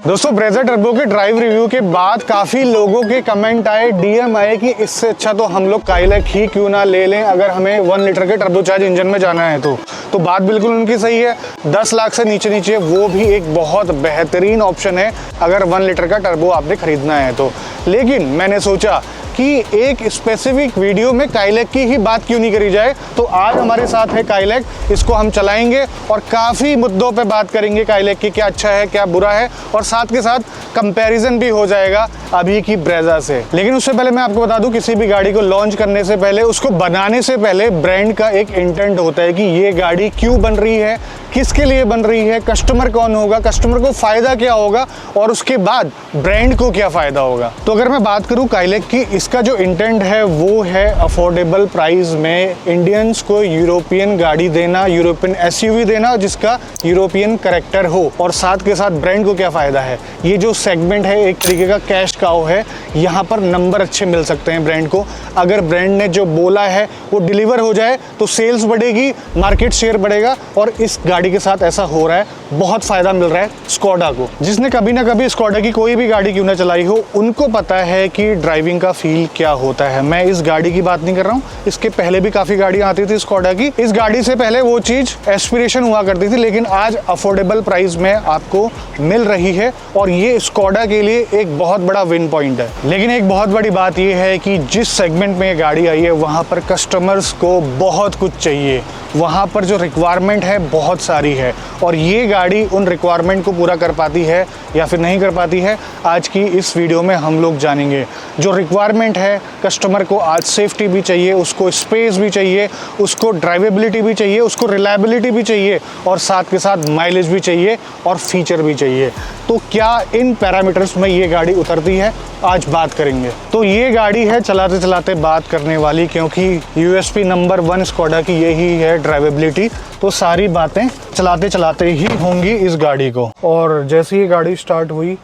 दोस्तों Brezza turbo के drive review के बाद काफ़ी लोगों के कमेंट आए, डीएम आए कि इससे अच्छा तो हम लोग काइलैक ही क्यों ना ले लें अगर हमें 1 लीटर के टर्बोचार्ज इंजन में जाना है तो बात बिल्कुल उनकी सही है। 10 लाख से नीचे नीचे वो भी एक बहुत बेहतरीन ऑप्शन है अगर 1 लीटर का टर्बो आपने खरीदना है तो। लेकिन मैंने सोचा कि एक स्पेसिफिक वीडियो में काइलैक की ही बात क्यों नहीं करी जाए, तो आज हमारे साथ है काइलैक। इसको हम चलाएंगे और काफ़ी मुद्दों पे बात करेंगे काइलैक की, क्या अच्छा है क्या बुरा है, और साथ के साथ कंपैरिजन भी हो जाएगा अभी की ब्रेजा से। लेकिन उससे पहले मैं आपको बता दूं, किसी भी गाड़ी को लॉन्च करने से पहले, उसको बनाने से पहले ब्रांड का एक इंटेंट होता है कि ये गाड़ी क्यों बन रही है, किसके लिए बन रही है, कस्टमर कौन होगा, कस्टमर को फ़ायदा क्या होगा और उसके बाद ब्रांड को क्या फ़ायदा होगा। तो अगर मैं बात करूं काइलैक की, इसका जो इंटेंट है वो है अफोर्डेबल प्राइस में इंडियंस को यूरोपियन गाड़ी देना, यूरोपियन एसयूवी देना जिसका यूरोपियन कैरेक्टर हो, और साथ के साथ ब्रांड को क्या फ़ायदा है। ये जो सेगमेंट है एक तरीके का कैश काउ है, यहाँ पर नंबर अच्छे मिल सकते हैं ब्रांड को। अगर ब्रांड ने जो बोला है वो डिलीवर हो जाए तो सेल्स बढ़ेगी, मार्केट शेयर बढ़ेगा, और इस गाड़ी के साथ ऐसा हो रहा है। बहुत फ़ायदा मिल रहा है स्कोडा को। जिसने कभी ना कभी स्कोडा की कोई भी गाड़ी क्यों ना चलाई हो, उनको पता है कि ड्राइविंग का फील क्या होता है। मैं इस गाड़ी की बात नहीं कर रहा हूँ, इसके पहले भी काफ़ी गाड़ियाँ आती थी स्कोडा की। इस गाड़ी से पहले वो चीज़ एस्पिरेशन हुआ करती थी, लेकिन आज अफोर्डेबल प्राइस में आपको मिल रही है, और ये स्कोडा के लिए एक बहुत बड़ा विन पॉइंट है। लेकिन एक बहुत बड़ी बात यह है कि जिस सेगमेंट में ये गाड़ी आई है वहाँ पर कस्टमर्स को बहुत कुछ चाहिए, वहाँ पर जो रिक्वायरमेंट है बहुत सारी है, और ये गाड़ी उन रिक्वायरमेंट को पूरा कर पाती है या फिर नहीं कर पाती है, आज की इस वीडियो में हम लोग जानेंगे। जो रिक्वायरमेंट है, कस्टमर को आज सेफ्टी भी चाहिए, उसको स्पेस भी चाहिए, उसको ड्राइवेबिलिटी भी चाहिए, उसको रिलायबिलिटी भी चाहिए, और साथ के साथ माइलेज भी चाहिए और फीचर भी चाहिए। तो क्या इन पैरामीटर्स में ये गाड़ी उतरती है, आज बात करेंगे। तो ये गाड़ी है चलाते चलाते बात करने वाली, क्योंकि यूएसपी नंबर 1 स्कोडा की यही है ड्राइवेबिलिटी। तो सारी बातें चलाते चलाते ही होंगी इस गाड़ी को। और जैसे ही गाड़ी स्टार्ट हुई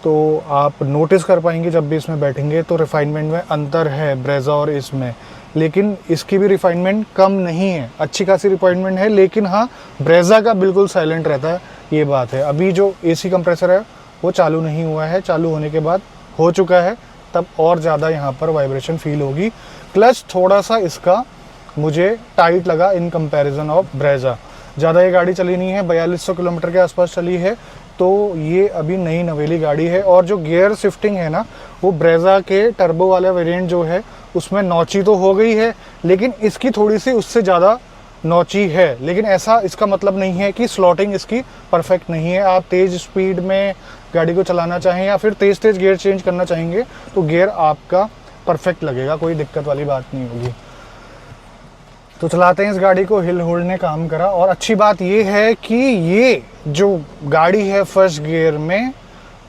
तो आप नोटिस कर पाएंगे जब भी इसमें बैठेंगे तो रिफाइनमेंट में अंतर है ब्रेजा और इसमें, लेकिन इसकी भी रिफाइनमेंट कम नहीं है, अच्छी खासी रिफाइनमेंट है। लेकिन हाँ, ब्रेजा का बिल्कुल साइलेंट रहता है, ये बात है। अभी जो एसी कंप्रेसर है वो चालू नहीं हुआ है, चालू होने के बाद हो चुका है, तब और ज़्यादा यहाँ पर वाइब्रेशन फील होगी। क्लच थोड़ा सा इसका मुझे टाइट लगा इन कंपैरिजन ऑफ ब्रेजा। ज़्यादा ये गाड़ी चली नहीं है, 4200 किलोमीटर के आसपास चली है, तो ये अभी नई नवेली गाड़ी है। और जो गियर शिफ्टिंग है ना, वो ब्रेजा के टर्बो वाला वेरिएंट जो है उसमें नौची तो हो गई है, लेकिन इसकी थोड़ी सी उससे ज़्यादा नौची है। लेकिन ऐसा इसका मतलब नहीं है कि स्लॉटिंग इसकी परफेक्ट नहीं है। आप तेज़ स्पीड में गाड़ी को चलाना चाहें या फिर तेज़ तेज़ गियर चेंज करना चाहेंगे तो गियर आपका परफेक्ट लगेगा, कोई दिक्कत वाली बात नहीं होगी। तो चलाते हैं इस गाड़ी को, हिल होल्ड ने काम करा। और अच्छी बात ये है कि ये जो गाड़ी है फर्स्ट गियर में,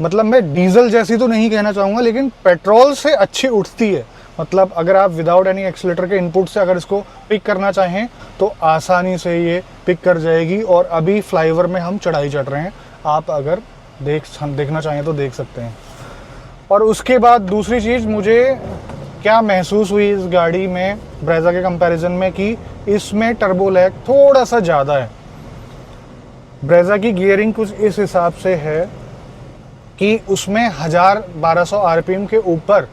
मतलब मैं डीजल जैसी तो नहीं कहना चाहूँगा, लेकिन पेट्रोल से अच्छी उठती है। मतलब अगर आप विदाउट एनी एक्सीलेटर के इनपुट से अगर इसको पिक करना चाहें तो आसानी से ये पिक कर जाएगी। और अभी फ्लाईओवर में हम चढ़ाई चढ़ रहे हैं, आप अगर देखना चाहें तो देख सकते हैं। और उसके बाद दूसरी चीज़ मुझे क्या महसूस हुई इस गाड़ी में ब्रेजा के कंपैरिजन में, कि इसमें टर्बो लैग थोड़ा सा ज़्यादा है। ब्रेजा की गियरिंग कुछ इस हिसाब से है कि उसमें 1200 आरपीएम के ऊपर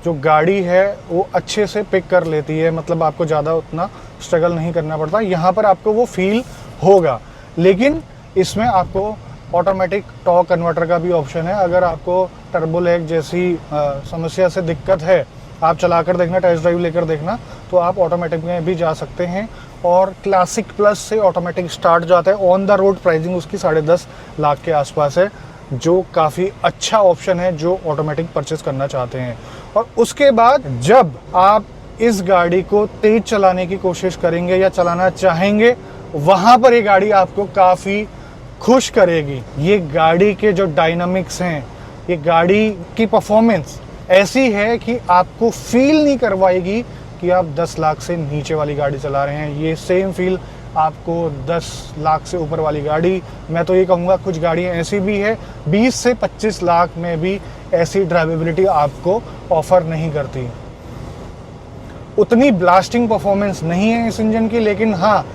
जो गाड़ी है वो अच्छे से पिक कर लेती है, मतलब आपको ज़्यादा उतना स्ट्रगल नहीं करना पड़ता। यहाँ पर आपको वो फील होगा। लेकिन इसमें आपको ऑटोमेटिक टॉर्क कन्वर्टर का भी ऑप्शन है। अगर आपको टर्बो लैग जैसी समस्या से दिक्कत है, आप चला कर देखना, टेस्ट ड्राइव लेकर देखना, तो आप ऑटोमेटिक में भी जा सकते हैं। और क्लासिक प्लस से ऑटोमेटिक स्टार्ट जाता है। ऑन द रोड प्राइसिंग उसकी 10.5 लाख के आसपास है, जो काफ़ी अच्छा ऑप्शन है जो ऑटोमेटिक परचेस करना चाहते हैं। और उसके बाद जब आप इस गाड़ी को तेज चलाने की कोशिश करेंगे या चलाना चाहेंगे, वहाँ पर ये गाड़ी आपको काफ़ी खुश करेगी। ये गाड़ी के जो डायनामिक्स हैं, ये गाड़ी की परफॉर्मेंस ऐसी है कि आपको फील नहीं करवाएगी कि आप 10 लाख से नीचे वाली गाड़ी चला रहे हैं। ये सेम फील आपको 10 लाख से ऊपर वाली गाड़ी, मैं तो ये कहूँगा कुछ गाड़ियाँ ऐसी भी है 20 से 25 लाख में भी ऐसी ड्राइवेबिलिटी आपको ऑफर नहीं करती। उतनी ब्लास्टिंग परफॉर्मेंस नहीं है इस इंजन की, लेकिन हाँ,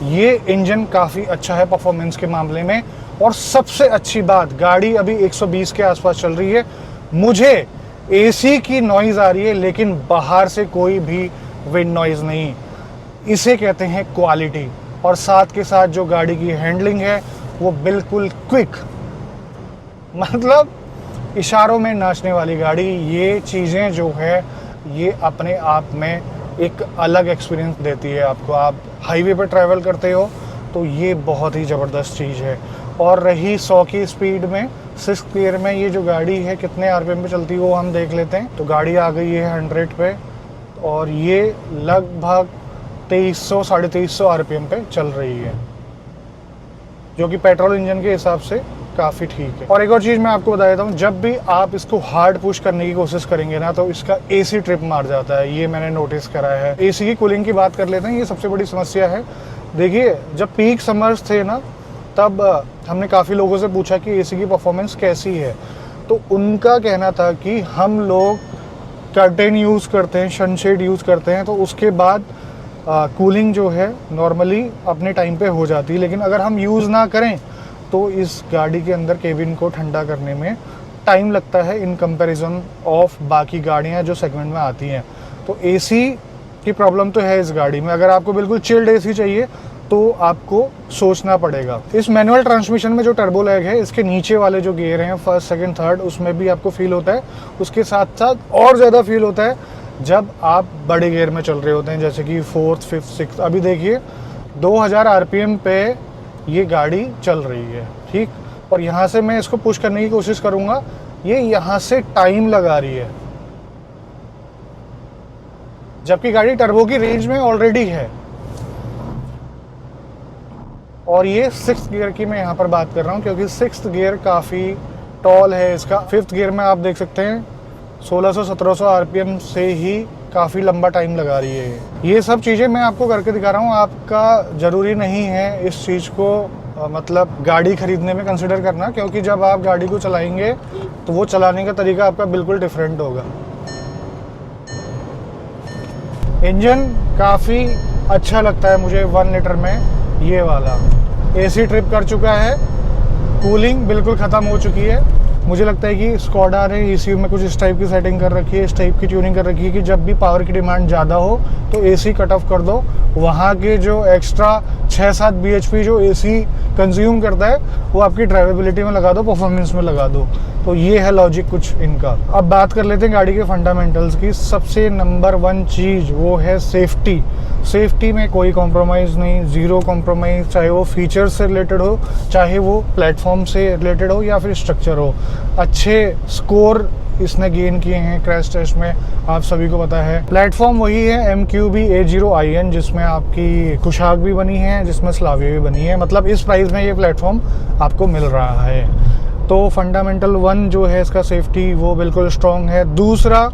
ये इंजन काफ़ी अच्छा है परफॉर्मेंस के मामले में। और सबसे अच्छी बात, गाड़ी अभी 120 के आसपास चल रही है, मुझे एसी की नॉइज़ आ रही है लेकिन बाहर से कोई भी विंड नॉइज़ नहीं। इसे कहते हैं क्वालिटी। और साथ के साथ जो गाड़ी की हैंडलिंग है वो बिल्कुल क्विक, मतलब इशारों में नाचने वाली गाड़ी। ये चीज़ें जो है ये अपने आप में एक अलग एक्सपीरियंस देती है आपको। आप हाईवे पर ट्रैवल करते हो तो ये बहुत ही ज़बरदस्त चीज़ है। और रही 100 की स्पीड में, 6th गियर में ये जो गाड़ी है कितने आरपीएम पे चलती है वो हम देख लेते हैं। तो गाड़ी आ गई है 100 पे और ये लगभग 2300 साढ़े 2300 आरपीएम पे चल रही है, जो कि पेट्रोल इंजन के हिसाब से काफ़ी ठीक है। और एक और चीज़ मैं आपको बता देता हूँ, जब भी आप इसको हार्ड पुश करने की कोशिश करेंगे ना तो इसका एसी ट्रिप मार जाता है, ये मैंने नोटिस करा है। एसी की कूलिंग की बात कर लेते हैं, ये सबसे बड़ी समस्या है। देखिए जब पीक समर्स थे ना तब हमने काफ़ी लोगों से पूछा कि एसी की परफॉर्मेंस कैसी है, तो उनका कहना था कि हम लोग कर्टेन यूज़ करते हैं, सनशेड यूज़ करते हैं, तो उसके बाद कूलिंग जो है नॉर्मली अपने टाइम पे हो जाती है। लेकिन अगर हम यूज़ ना करें तो इस गाड़ी के अंदर केबिन को ठंडा करने में टाइम लगता है इन कंपैरिजन ऑफ बाकी गाड़ियाँ जो सेगमेंट में आती हैं। तो एसी की प्रॉब्लम तो है इस गाड़ी में। अगर आपको बिल्कुल चिल्ड एसी चाहिए तो आपको सोचना पड़ेगा। इस मैनुअल ट्रांसमिशन में जो टर्बो लैग है, इसके नीचे वाले जो गियर हैं, फर्स्ट सेकंड थर्ड, उसमें भी आपको फील होता है। उसके साथ साथ और ज़्यादा फील होता है जब आप बड़े गियर में चल रहे होते हैं, जैसे कि 4th 5th 6th। अभी देखिए 2000 आरपीएम पे ये गाड़ी चल रही है, ठीक। और यहाँ से मैं इसको पुश करने की कोशिश करूँगा, ये यहाँ से टाइम लगा रही है, जबकि गाड़ी टर्बो की रेंज में ऑलरेडी है। और ये 6th गियर की मैं यहाँ पर बात कर रहा हूँ क्योंकि 6th गियर काफ़ी टॉल है इसका। 5th गियर में आप देख सकते हैं 1600-1700 आरपीएम से ही काफ़ी लंबा टाइम लगा रही है। ये सब चीज़ें मैं आपको करके दिखा रहा हूँ। आपका ज़रूरी नहीं है इस चीज़ को मतलब गाड़ी ख़रीदने में कंसिडर करना, क्योंकि जब आप गाड़ी को चलाएंगे तो वो चलाने का तरीका आपका बिल्कुल डिफरेंट होगा। इंजन काफ़ी अच्छा लगता है मुझे 1 लीटर में। ये वाला एसी ट्रिप कर चुका है, कूलिंग बिल्कुल ख़त्म हो चुकी है। मुझे लगता है कि स्कोडा ने ECU में कुछ इस टाइप की सेटिंग कर रखी है, इस टाइप की ट्यूनिंग कर रखी है कि जब भी पावर की डिमांड ज़्यादा हो तो एसी कट ऑफ कर दो। वहाँ के जो एक्स्ट्रा 6-7 bhp जो एसी कंज्यूम करता है वो आपकी ड्राइवेबिलिटी में लगा दो, परफॉर्मेंस में लगा दो। तो ये है लॉजिक कुछ इनका। अब बात कर लेते हैं गाड़ी के फंडामेंटल्स की। सबसे नंबर 1 चीज़ वो है सेफ्टी। सेफ्टी में कोई कॉम्प्रोमाइज़ नहीं, ज़ीरो कॉम्प्रोमाइज़, चाहे वो फीचर्स से रिलेटेड हो, चाहे वो प्लेटफॉर्म से रिलेटेड हो या फिर स्ट्रक्चर हो। अच्छे स्कोर इसने गेन किए हैं क्रैश टेस्ट में, आप सभी को पता है। प्लेटफॉर्म वही है MQB A0IN, जिसमें आपकी कुशाक भी बनी है, जिसमें स्लाविया भी बनी है। मतलब इस प्राइस में ये प्लेटफॉर्म आपको मिल रहा है। तो फंडामेंटल 1 जो है इसका सेफ्टी वो बिल्कुल स्ट्रॉन्ग है। दूसरा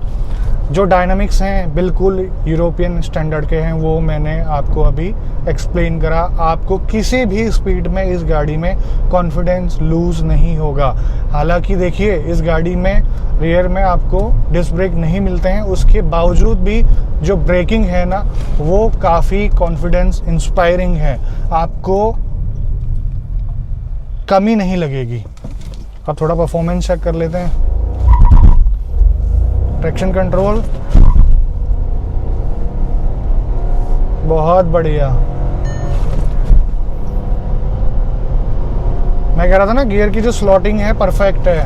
जो डायनामिक्स हैं बिल्कुल यूरोपियन स्टैंडर्ड के हैं, वो मैंने आपको अभी एक्सप्लेन करा। आपको किसी भी स्पीड में इस गाड़ी में कॉन्फिडेंस लूज़ नहीं होगा। हालांकि देखिए इस गाड़ी में रियर में आपको डिस्क ब्रेक नहीं मिलते हैं, उसके बावजूद भी जो ब्रेकिंग है ना वो काफ़ी कॉन्फिडेंस इंस्पायरिंग है, आपको कमी नहीं लगेगी। अब थोड़ा परफॉर्मेंस चेक कर लेते हैं। ट्रैक्शन कंट्रोल बहुत बढ़िया। मैं कह रहा था ना गियर की जो स्लॉटिंग है परफेक्ट है,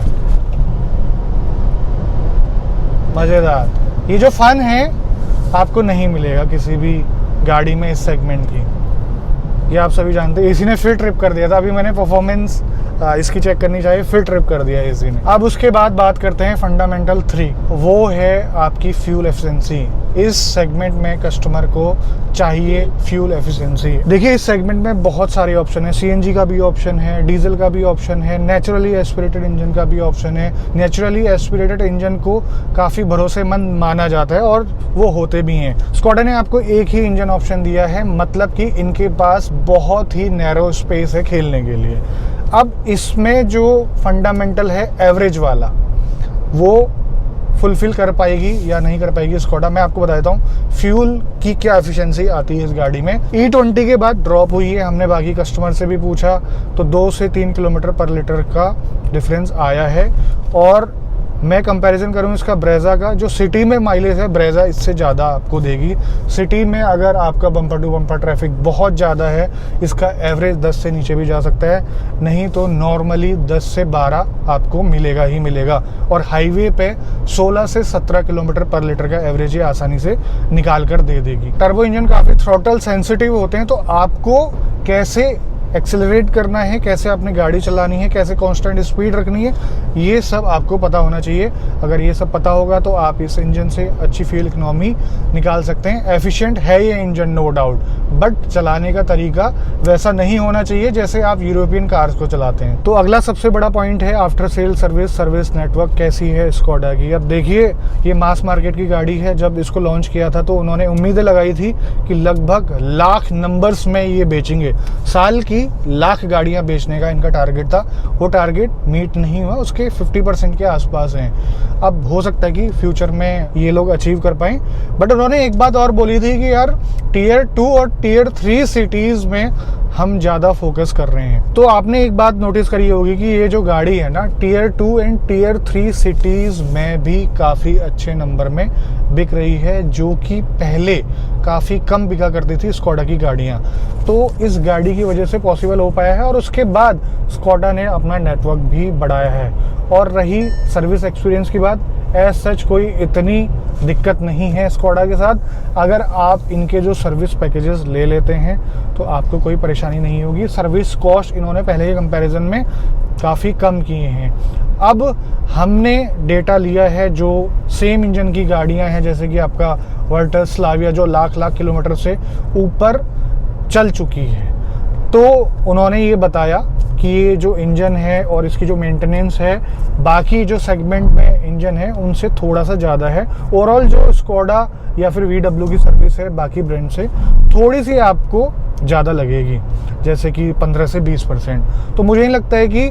मज़ेदार। ये जो फन है आपको नहीं मिलेगा किसी भी गाड़ी में इस सेगमेंट की, ये आप सभी जानते हैं। एसी ने फिर ट्रिप कर दिया था, अभी मैंने परफॉर्मेंस इसकी चेक करनी चाहिए, फिर ट्रिप कर दिया एसी ने। अब उसके बाद बात करते हैं फंडामेंटल 3, वो है आपकी फ्यूल एफिशिएंसी। इस सेगमेंट में कस्टमर को चाहिए फ्यूल एफिशिएंसी। देखिए इस सेगमेंट में बहुत सारे ऑप्शन है, CNG का भी ऑप्शन है, डीजल का भी ऑप्शन है, नेचुरली एस्पिरेटेड इंजन का भी ऑप्शन है। नेचुरली एस्पिरेटेड इंजन को काफ़ी भरोसेमंद माना जाता है और वो होते भी हैं। स्कोडा ने आपको एक ही इंजन ऑप्शन दिया है, मतलब कि इनके पास बहुत ही नैरो स्पेस है खेलने के लिए। अब इसमें जो फंडामेंटल है एवरेज वाला, वो फुलफिल कर पाएगी या नहीं कर पाएगी स्कोडा, मैं आपको बता देता हूँ फ्यूल की क्या एफिशिएंसी आती है इस गाड़ी में। E20 के बाद ड्रॉप हुई है, हमने बाकी कस्टमर से भी पूछा तो 2 से 3 किलोमीटर पर लीटर का डिफरेंस आया है। और मैं कंपैरिजन करूँ इसका ब्रेजा का, जो सिटी में माइलेज है ब्रेजा इससे ज़्यादा आपको देगी। सिटी में अगर आपका बम्पर टू बम्पर ट्रैफिक बहुत ज़्यादा है, इसका एवरेज 10 से नीचे भी जा सकता है, नहीं तो नॉर्मली 10 से 12 आपको मिलेगा ही मिलेगा। और हाईवे पे 16 से 17 किलोमीटर पर लीटर का एवरेज ये आसानी से निकाल कर दे देगी। टर्बो इंजन काफ़ी थ्रॉटल सेंसिटिव होते हैं, तो आपको कैसे एक्सेलरेट करना है, कैसे अपनी गाड़ी चलानी है, कैसे कांस्टेंट स्पीड रखनी है, ये सब आपको पता होना चाहिए। अगर ये सब पता होगा तो आप इस इंजन से अच्छी फ्यूल इकोनॉमी निकाल सकते हैं। एफिशिएंट है ये इंजन नो डाउट, बट चलाने का तरीका वैसा नहीं होना चाहिए जैसे आप यूरोपियन कार्स को चलाते हैं। तो अगला सबसे बड़ा पॉइंट है आफ्टर सेल सर्विस नेटवर्क कैसी है स्कोडा की। अब देखिए ये मास मार्केट की गाड़ी है, जब इसको लॉन्च किया था तो उन्होंने उम्मीदें लगाई थी कि लगभग लाख नंबर्स में ये बेचेंगे, साल की लाख गाड़ियां बेचने का इनका टारगेट था। वो टारगेट मीट नहीं हुआ, उसके 50% के आसपास हैं। अब हो सकता है कि फ्यूचर में ये लोग अचीव कर पाएं, बट उन्होंने एक बात और बोली थी कि यार टियर 2 और टियर 3 सिटीज़ में हम ज़्यादा फोकस कर रहे हैं। तो आपने एक बात नोटिस करी होगी कि ये जो गाड़ी है ना, टियर 2 एंड टियर 3 सिटीज़ में भी काफ़ी अच्छे नंबर में बिक रही है, जो कि पहले काफ़ी कम बिका करती थी स्कोडा की गाड़ियाँ। तो इस गाड़ी की वजह से पॉसिबल हो पाया है, और उसके बाद स्कोडा ने अपना नेटवर्क भी बढ़ाया है। और रही सर्विस एक्सपीरियंस की बात, एज सच कोई इतनी दिक्कत नहीं है स्कोडा के साथ। अगर आप इनके जो सर्विस पैकेजेस ले लेते हैं तो आपको कोई परेशानी नहीं होगी। सर्विस कॉस्ट इन्होंने पहले के कंपैरिजन में काफ़ी कम किए हैं। अब हमने डेटा लिया है जो सेम इंजन की गाड़ियां हैं, जैसे कि आपका वर्टस, स्लाविया, जो लाख किलोमीटर से ऊपर चल चुकी है। तो उन्होंने ये बताया कि ये जो इंजन है और इसकी जो मेंटेनेंस है बाकी जो सेगमेंट में इंजन है उनसे थोड़ा सा ज़्यादा है। ओवरऑल जो स्कोडा या फिर VW की सर्विस है बाकी ब्रांड से थोड़ी सी आपको ज़्यादा लगेगी, जैसे कि 15 से 20%। तो मुझे नहीं लगता है कि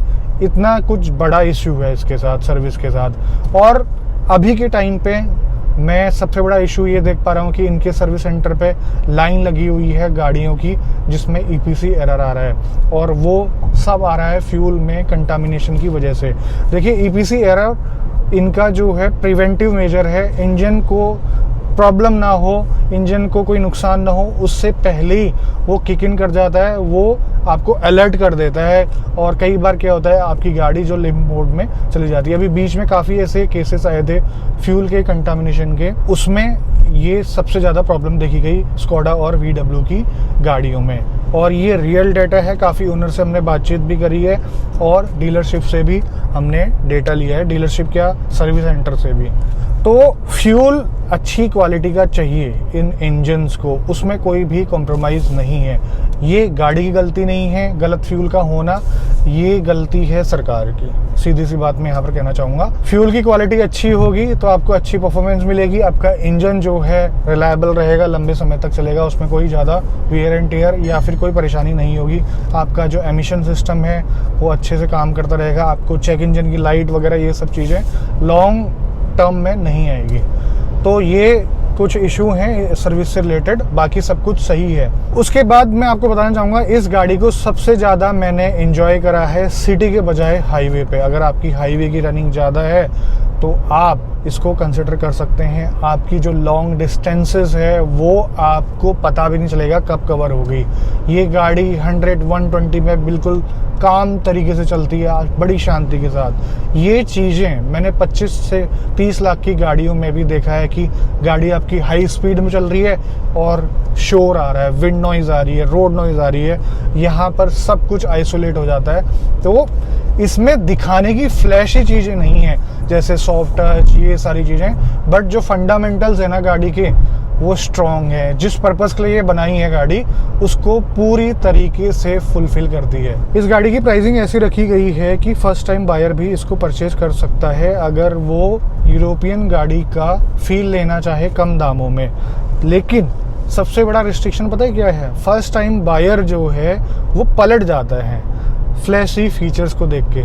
इतना कुछ बड़ा इश्यू है इसके साथ, सर्विस के साथ। और अभी के टाइम पे मैं सबसे बड़ा इशू ये देख पा रहा हूँ कि इनके सर्विस सेंटर पे लाइन लगी हुई है गाड़ियों की, जिसमें EPC एरर आ रहा है, और वो सब आ रहा है फ्यूल में कंटामिनेशन की वजह से। देखिए EPC एरर इनका जो है प्रिवेंटिव मेजर है, इंजन को प्रॉब्लम ना हो, इंजन को कोई नुकसान ना हो, उससे पहले ही वो किक इन कर जाता है, वो आपको अलर्ट कर देता है। और कई बार क्या होता है आपकी गाड़ी जो लिम्प मोड में चली जाती है। अभी बीच में काफ़ी ऐसे केसेस आए थे फ्यूल के कंटामिनेशन के, उसमें ये सबसे ज़्यादा प्रॉब्लम देखी गई स्कोडा और VW की गाड़ियों में। और ये रियल डेटा है, काफ़ी ओनर से हमने बातचीत भी करी है और डीलरशिप से भी हमने डेटा लिया है, डीलरशिप क्या सर्विस सेंटर से भी। तो फ्यूल अच्छी क्वालिटी का चाहिए इन इंजन्स को, उसमें कोई भी कॉम्प्रोमाइज़ नहीं है। ये गाड़ी की गलती नहीं है गलत फ्यूल का होना, ये गलती है सरकार की। सीधी सी बात मैं यहाँ पर कहना चाहूँगा। फ्यूल की क्वालिटी अच्छी होगी तो आपको अच्छी परफॉर्मेंस मिलेगी, आपका इंजन जो है रिलायबल रहेगा, लंबे समय तक चलेगा, उसमें कोई ज़्यादा वेयर एंड टेयर या फिर कोई परेशानी नहीं होगी। आपका जो एमिशन सिस्टम है वो अच्छे से काम करता रहेगा, आपको चेक इंजन की लाइट वगैरह ये सब चीज़ें लॉन्ग टर्म में नहीं आएगी। तो ये कुछ इशू हैं सर्विस से रिलेटेड, बाकी सब कुछ सही है। उसके बाद मैं आपको बताना चाहूँगा इस गाड़ी को सबसे ज़्यादा मैंने एंजॉय करा है सिटी के बजाय हाईवे पे। अगर आपकी हाईवे की रनिंग ज़्यादा है तो आप इसको कंसिडर कर सकते हैं। आपकी जो लॉन्ग डिस्टेंसेस है वो आपको पता भी नहीं चलेगा कब कवर हो गई। ये गाड़ी 100-120 में बिल्कुल काम तरीके से चलती है, बड़ी शांति के साथ। ये चीज़ें मैंने 25 से 30 लाख की गाड़ियों में भी देखा है कि गाड़ी आपकी हाई स्पीड में चल रही है और शोर आ रहा है, विंड नॉइज़ आ रही है, रोड नॉइज़ आ रही है, यहाँ पर सब कुछ आइसोलेट हो जाता है। तो इसमें दिखाने की फ्लैशी चीज़ें नहीं है जैसे सॉफ्ट टच ये सारी चीज़ें, बट जो फंडामेंटल्स है ना गाड़ी के वो स्ट्रॉन्ग है। जिस पर्पस के लिए ये बनाई है गाड़ी उसको पूरी तरीके से फुलफिल करती है। इस गाड़ी की प्राइसिंग ऐसी रखी गई है कि फर्स्ट टाइम बायर भी इसको परचेज कर सकता है अगर वो यूरोपियन गाड़ी का फील लेना चाहे कम दामों में। लेकिन सबसे बड़ा रिस्ट्रिक्शन पता है क्या है? फर्स्ट टाइम बायर जो है वो पलट जाता है। फ्लैशी फीचर्स को देख के।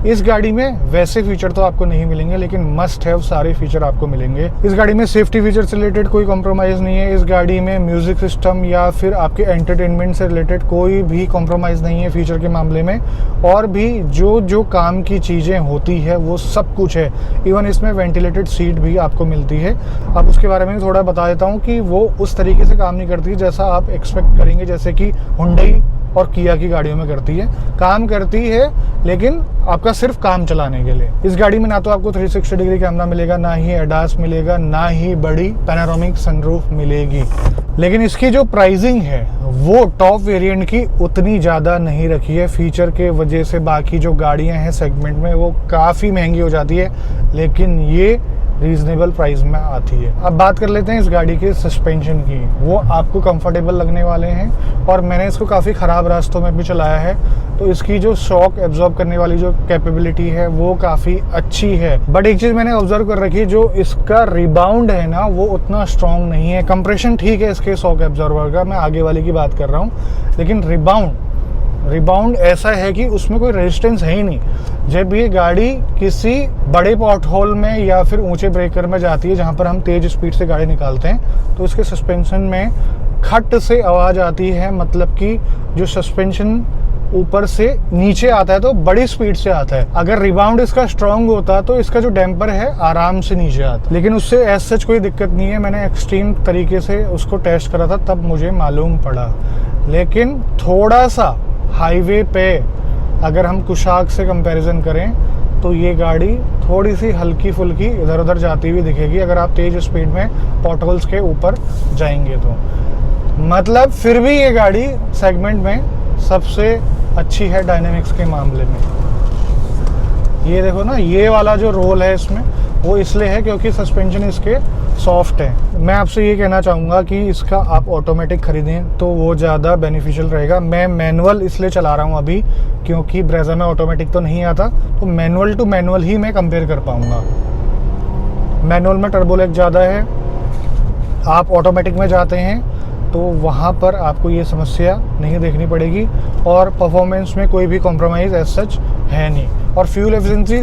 इस गाड़ी में वैसे फीचर तो आपको नहीं मिलेंगे, लेकिन मस्ट हैव सारे फीचर आपको मिलेंगे। इस गाड़ी में सेफ्टी फीचर से रिलेटेड कोई कॉम्प्रोमाइज़ नहीं है। इस गाड़ी में म्यूजिक सिस्टम या फिर आपके एंटरटेनमेंट से रिलेटेड कोई भी कॉम्प्रोमाइज़ नहीं है फीचर के मामले में। और भी जो काम की चीज़ें होती है वो सब कुछ है। इवन इसमें वेंटिलेटेड सीट भी आपको मिलती है। अब उसके बारे में थोड़ा बता देता हूँ कि वो उस तरीके से काम नहीं करती जैसा आप एक्सपेक्ट करेंगे, जैसे कि हुंडई और किया की गाड़ियों में करती है। काम करती है लेकिन आपका सिर्फ काम चलाने के लिए। इस गाड़ी में ना तो आपको 360 डिग्री कैमरा मिलेगा, ना ही एडास मिलेगा, ना ही बड़ी पैनोरामिक सनरूफ मिलेगी। लेकिन इसकी जो प्राइसिंग है वो टॉप वेरिएंट की उतनी ज़्यादा नहीं रखी है। फीचर के वजह से बाकी जो गाड़ियां हैं सेगमेंट में वो काफ़ी महंगी हो जाती है, लेकिन ये रीजनेबल प्राइस में आती है। अब बात कर लेते हैं इस गाड़ी के सस्पेंशन की। वो आपको कंफर्टेबल लगने वाले हैं और मैंने इसको काफ़ी ख़राब रास्तों में भी चलाया है, तो इसकी जो शॉक एब्जॉर्ब करने वाली जो कैपेबिलिटी है वो काफ़ी अच्छी है। बट एक चीज़ मैंने ऑब्जर्व कर रखी है, जो इसका रिबाउंड है ना वो उतना स्ट्रॉन्ग नहीं है। कंप्रेशन ठीक है इसके शॉक एब्जॉर्बर का, मैं आगे वाले की बात कर रहा हूँ, लेकिन रिबाउंड ऐसा है कि उसमें कोई रेजिस्टेंस है ही नहीं। जब ये गाड़ी किसी बड़े पॉट होल में या फिर ऊंचे ब्रेकर में जाती है जहां पर हम तेज स्पीड से गाड़ी निकालते हैं, तो इसके सस्पेंशन में खट से आवाज़ आती है। मतलब कि जो सस्पेंशन ऊपर से नीचे आता है तो बड़ी स्पीड से आता है। अगर रिबाउंड इसका स्ट्रांग होता तो इसका जो डैम्पर है आराम से नीचे आता, लेकिन उससे एज सच कोई दिक्कत नहीं है। मैंने एक्सट्रीम तरीके से उसको टेस्ट करा था, तब मुझे मालूम पड़ा। लेकिन थोड़ा सा हाईवे पे अगर हम कुशाक से कंपैरिजन करें तो ये गाड़ी थोड़ी सी हल्की फुल्की इधर उधर जाती हुई दिखेगी अगर आप तेज स्पीड में पॉटहोल्स के ऊपर जाएंगे तो। मतलब फिर भी ये गाड़ी सेगमेंट में सबसे अच्छी है डायनेमिक्स के मामले में। ये देखो ना, ये वाला जो रोल है इसमें वो इसलिए है क्योंकि सस्पेंशन इसके सॉफ्ट है। मैं आपसे ये कहना चाहूँगा कि इसका आप ऑटोमेटिक खरीदें तो वो ज़्यादा बेनिफिशियल रहेगा। मैं मैनुअल इसलिए चला रहा हूँ अभी क्योंकि ब्रेजा में ऑटोमेटिक तो नहीं आता, तो मैनुअल टू मैनुअल ही मैं कंपेयर कर पाऊँगा। मैनुअल में टर्बो लैग ज़्यादा है, आप ऑटोमेटिक में जाते हैं तो वहाँ पर आपको ये समस्या नहीं देखनी पड़ेगी और परफॉर्मेंस में कोई भी कॉम्प्रोमाइज़ एज सच है नहीं। और फ्यूल एफिशिएंसी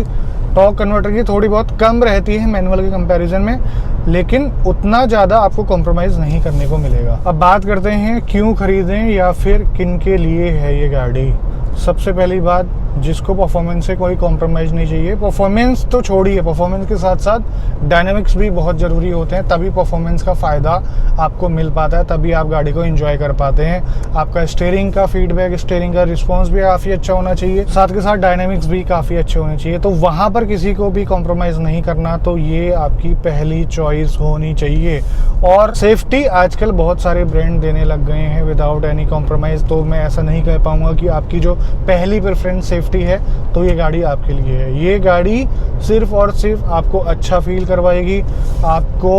टॉर्क कन्वर्टर की थोड़ी बहुत कम रहती है मैनुअल के कंपैरिजन में, लेकिन उतना ज़्यादा आपको कॉम्प्रोमाइज़ नहीं करने को मिलेगा। अब बात करते हैं क्यों खरीदें या फिर किन के लिए है ये गाड़ी। सबसे पहली बात, जिसको परफॉर्मेंस से कोई कॉम्प्रोमाइज़ नहीं चाहिए। परफॉर्मेंस तो छोड़िए, परफॉर्मेंस के साथ साथ डायनामिक्स भी बहुत ज़रूरी होते हैं, तभी परफॉर्मेंस का फ़ायदा आपको मिल पाता है, तभी आप गाड़ी को एंजॉय कर पाते हैं। आपका स्टीयरिंग का फीडबैक, स्टीयरिंग का रिस्पॉन्स भी काफ़ी अच्छा होना चाहिए, साथ के साथ डायनामिक्स भी काफ़ी अच्छे होने चाहिए। तो वहाँ पर किसी को भी कॉम्प्रोमाइज़ नहीं करना, तो ये आपकी पहली चॉइस होनी चाहिए। और सेफ्टी आजकल बहुत सारे ब्रांड देने लग गए हैं विदाउट एनी कॉम्प्रोमाइज़, तो मैं ऐसा नहीं कह पाऊँगा कि आपकी जो पहली प्रेफरेंस सेफ्टी है तो ये गाड़ी आपके लिए है। ये गाड़ी सिर्फ और सिर्फ आपको अच्छा फील करवाएगी, आपको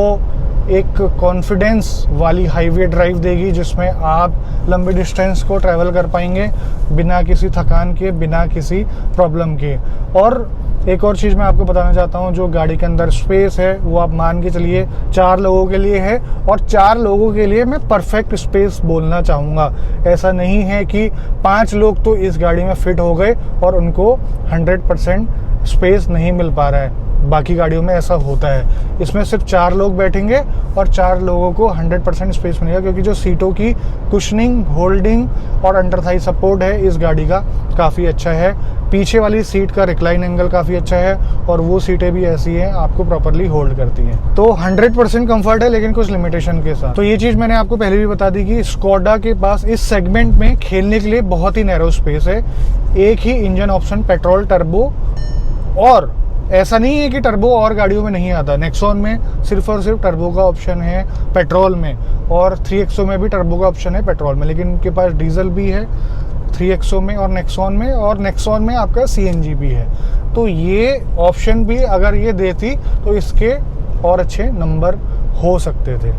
एक कॉन्फिडेंस वाली हाईवे ड्राइव देगी जिसमें आप लंबे डिस्टेंस को ट्रैवल कर पाएंगे बिना किसी थकान के, बिना किसी प्रॉब्लम के। और एक और चीज़ मैं आपको बताना चाहता हूँ, जो गाड़ी के अंदर स्पेस है वो आप मान के चलिए 4 लोगों के लिए है, और 4 लोगों के लिए मैं परफेक्ट स्पेस बोलना चाहूँगा। ऐसा नहीं है कि 5 लोग तो इस गाड़ी में फिट हो गए और उनको 100% स्पेस नहीं मिल पा रहा है। बाकी गाड़ियों में ऐसा होता है। इसमें सिर्फ 4 लोग बैठेंगे और 4 लोगों को 100% स्पेस मिलेगा, क्योंकि जो सीटों की कुशनिंग, होल्डिंग और अंडर थाई सपोर्ट है इस गाड़ी का काफ़ी अच्छा है। पीछे वाली सीट का रिक्लाइन एंगल काफ़ी अच्छा है और वो सीटें भी ऐसी हैं आपको प्रॉपरली होल्ड करती हैं। तो 100% कंफर्ट है, लेकिन कुछ लिमिटेशन के साथ। तो ये चीज़ मैंने आपको पहले भी बता दी कि स्कोडा के पास इस सेगमेंट में खेलने के लिए बहुत ही नैरो स्पेस है। एक ही इंजन ऑप्शन पेट्रोल टर्बो, और ऐसा नहीं है कि टर्बो और गाड़ियों में नहीं आता। नेक्सॉन में सिर्फ और सिर्फ टर्बो का ऑप्शन है पेट्रोल में, और 3XO में भी टर्बो का ऑप्शन है पेट्रोल में, लेकिन इनके पास डीजल भी है 3XO में और नेक्सॉन में आपका CNG भी है। तो ये ऑप्शन भी अगर ये देती तो इसके और अच्छे नंबर हो सकते थे।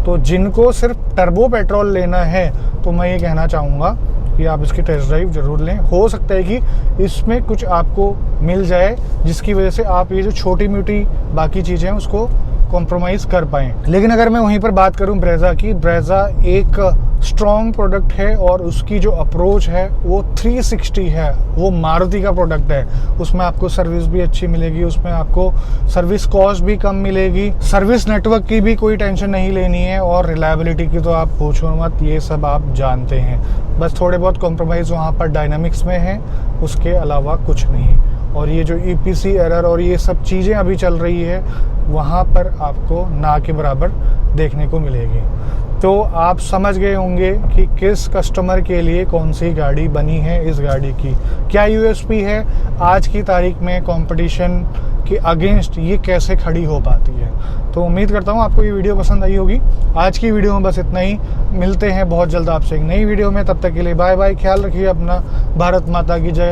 तो जिनको सिर्फ टर्बो पेट्रोल लेना है तो मैं ये कहना चाहूँगा कि आप इसकी टेस्ट ड्राइव ज़रूर लें। हो सकता है कि इसमें कुछ आपको मिल जाए जिसकी वजह से आप ये जो छोटी मोटी बाकी चीज़ें हैं उसको कॉम्प्रोमाइज़ कर पाएँ। लेकिन अगर मैं वहीं पर बात करूं ब्रेज़ा की, ब्रेज़ा एक स्ट्रॉन्ग प्रोडक्ट है और उसकी जो अप्रोच है वो 360 है। वो मारुति का प्रोडक्ट है, उसमें आपको सर्विस भी अच्छी मिलेगी, उसमें आपको सर्विस कॉस्ट भी कम मिलेगी, सर्विस नेटवर्क की भी कोई टेंशन नहीं लेनी है, और रिलायबिलिटी की तो आप पूछो मत, ये सब आप जानते हैं। बस थोड़े बहुत कॉम्प्रोमाइज़ वहाँ पर डायनामिक्स में है, उसके अलावा कुछ नहीं। और ये जो EPC एरर और ये सब चीज़ें अभी चल रही है, वहाँ पर आपको ना के बराबर देखने को मिलेगी। तो आप समझ गए होंगे कि किस कस्टमर के लिए कौन सी गाड़ी बनी है। इस गाड़ी की क्या USP है, आज की तारीख में कंपटीशन के अगेंस्ट ये कैसे खड़ी हो पाती है। तो उम्मीद करता हूँ आपको ये वीडियो पसंद आई होगी। आज की वीडियो में बस इतना ही, मिलते हैं बहुत जल्द आपसे एक नई वीडियो में। तब तक के लिए बाय बाय, ख्याल रखिए अपना। भारत माता की जय।